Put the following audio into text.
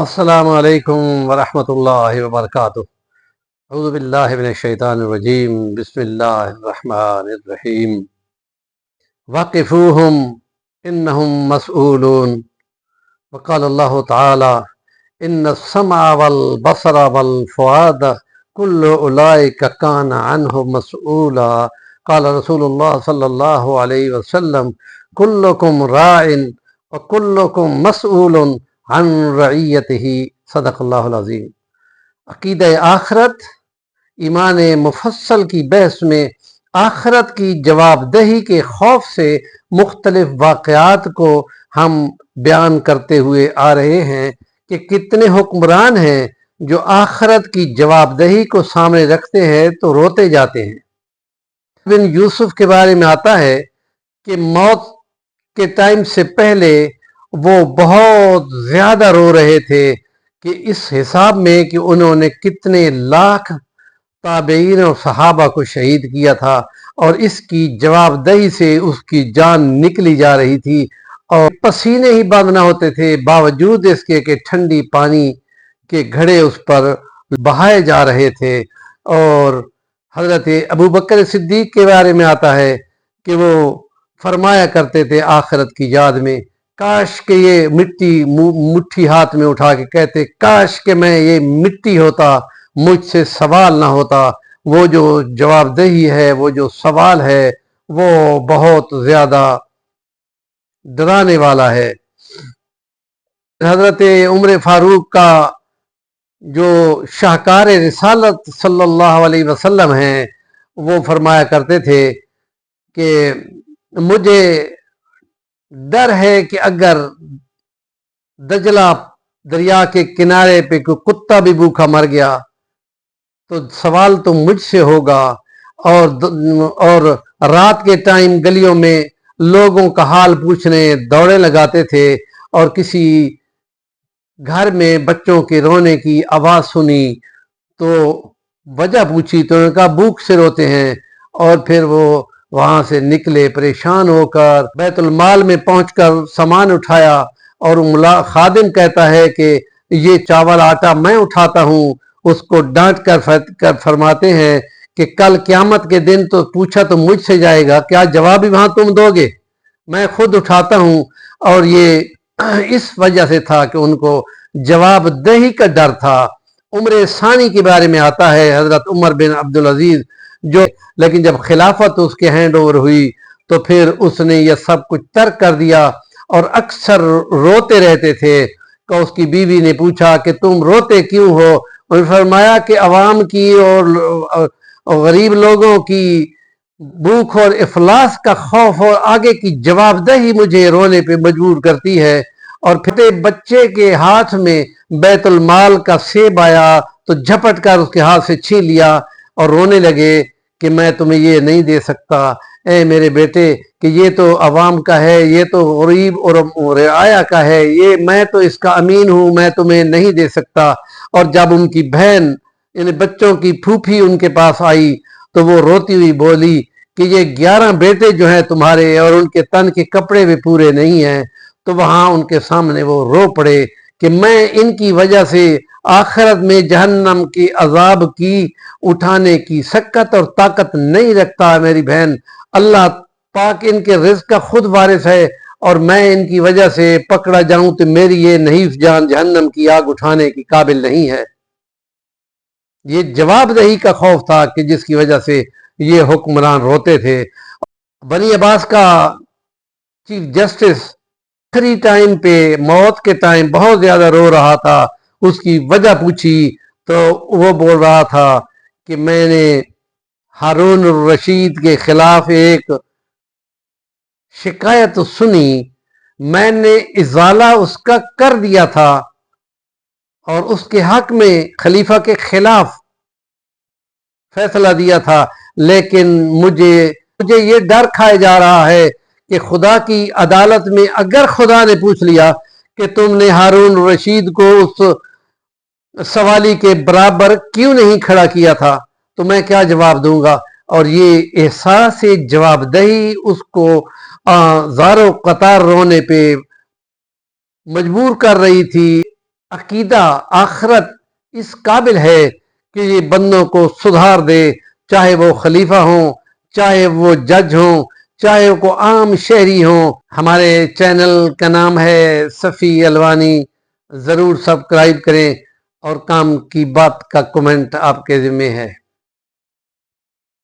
السلام علیکم ورحمۃ اللہ وبرکاتہ۔ اعوذ باللہ من الشیطان الرجیم، بسم اللہ الرحمن الرحیم۔ وقفوہم انہم مسئولون، وقال اللہ تعالی ان السمع والبصر والفؤاد کل اولئک کان عنہ مسئولا۔ قال رسول اللہ صلی اللہ علیہ وسلم کلکم راع وکلکم مسئول عن رعیتہ، صدق اللہ العظیم۔ عقیدہ آخرت، ایمان مفصل کی بحث میں آخرت کی جواب دہی کے خوف سے مختلف واقعات کو ہم بیان کرتے ہوئے آ رہے ہیں کہ کتنے حکمران ہیں جو آخرت کی جواب دہی کو سامنے رکھتے ہیں تو روتے جاتے ہیں۔ بن یوسف کے بارے میں آتا ہے کہ موت کے ٹائم سے پہلے وہ بہت زیادہ رو رہے تھے کہ اس حساب میں کہ انہوں نے کتنے لاکھ تابعین اور صحابہ کو شہید کیا تھا، اور اس کی جواب دہی سے اس کی جان نکلی جا رہی تھی اور پسینے ہی بند نہ ہوتے تھے، باوجود اس کے کہ ٹھنڈی پانی کے گھڑے اس پر بہائے جا رہے تھے۔ اور حضرت ابوبکر صدیق کے بارے میں آتا ہے کہ وہ فرمایا کرتے تھے آخرت کی یاد میں، کاش کہ یہ مٹھی ہاتھ میں اٹھا کے کہتے کاش کہ میں یہ مٹی ہوتا، مجھ سے سوال نہ ہوتا۔ وہ جو جواب دہی ہے، وہ جو سوال ہے، وہ بہت زیادہ ڈرانے والا ہے۔ حضرت عمر فاروق کا جو شاہکار رسالت صلی اللہ علیہ وسلم ہیں، وہ فرمایا کرتے تھے کہ مجھے ڈر ہے کہ اگر دجلہ دریا کے کنارے پہ کوئی کتا بھی بھوکا مر گیا تو سوال تو مجھ سے ہوگا۔ اور رات کے ٹائم گلیوں میں لوگوں کا حال پوچھنے دوڑے لگاتے تھے، اور کسی گھر میں بچوں کے رونے کی آواز سنی تو وجہ پوچھی تو انہوں نے کہا بھوک سے روتے ہیں، اور پھر وہ وہاں سے نکلے پریشان ہو کر، بیت المال میں پہنچ کر سامان اٹھایا، اور خادم کہتا ہے کہ یہ چاول آٹا میں اٹھاتا ہوں، اس کو ڈانٹ کر فرماتے ہیں کہ کل قیامت کے دن تو پوچھا تو مجھ سے جائے گا، کیا جواب وہاں تم دو گے؟ میں خود اٹھاتا ہوں۔ اور یہ اس وجہ سے تھا کہ ان کو جواب دہی کا ڈر تھا۔ عمر ثانی کے بارے میں آتا ہے، حضرت عمر بن عبدالعزیز لیکن جب خلافت اس کے ہینڈ اوور ہوئی تو پھر اس نے یہ سب کچھ ترک کر دیا، اور اکثر روتے رہتے تھے۔ کہ اس کی بیوی نے پوچھا کہ تم روتے کیوں ہو؟ انہوں نے فرمایا کہ عوام کی اور غریب لوگوں کی بھوک اور افلاس کا خوف اور آگے کی جواب دہی مجھے رونے پہ مجبور کرتی ہے۔ اور پھر بچے کے ہاتھ میں بیت المال کا سیب آیا تو جھپٹ کر اس کے ہاتھ سے چھین لیا اور رونے لگے کہ میں تمہیں یہ نہیں دے سکتا، اے میرے بیٹے، کہ یہ تو عوام کا ہے، یہ تو غریب اور رعایا کا ہے، یہ میں تو اس کا امین ہوں، میں تمہیں نہیں دے سکتا۔ اور جب ان کی بہن یعنی بچوں کی پھوپھی ان کے پاس آئی تو وہ روتی ہوئی بولی کہ یہ 11 بیٹے جو ہیں تمہارے، اور ان کے تن کے کپڑے بھی پورے نہیں ہیں۔ تو وہاں ان کے سامنے وہ رو پڑے کہ میں ان کی وجہ سے آخرت میں جہنم کی عذاب کی اٹھانے کی سکت اور طاقت نہیں رکھتا۔ میری بہن، اللہ پاک ان کے رزق کا خود وارث ہے، اور میں ان کی وجہ سے پکڑا جاؤں تو میری یہ نحیف جان جہنم کی آگ اٹھانے کی قابل نہیں ہے۔ یہ جواب دہی کا خوف تھا کہ جس کی وجہ سے یہ حکمران روتے تھے۔ بنی عباس کا چیف جسٹس آخری ٹائم پہ موت کے ٹائم بہت زیادہ رو رہا تھا۔ اس کی وجہ پوچھی تو وہ بول رہا تھا کہ میں نے ہارون الرشید کے خلاف ایک شکایت سنی، میں نے ازالہ اس کا کر دیا تھا اور اس کے حق میں خلیفہ کے خلاف فیصلہ دیا تھا، لیکن مجھے یہ ڈر کھائے جا رہا ہے کہ خدا کی عدالت میں اگر خدا نے پوچھ لیا کہ تم نے ہارون رشید کو اس سوالی کے برابر کیوں نہیں کھڑا کیا تھا تو میں کیا جواب دوں گا۔ اور یہ احساس جواب دہی اس کو زار و قطار رونے پہ مجبور کر رہی تھی۔ عقیدہ آخرت اس قابل ہے کہ یہ بندوں کو سدھار دے، چاہے وہ خلیفہ ہوں، چاہے وہ جج ہوں، چاہے وہ عام شہری ہوں۔ ہمارے چینل کا نام ہے صفی الوانی، ضرور سبسکرائب کریں، اور کام کی بات کا کمنٹ آپ کے ذمہ ہے۔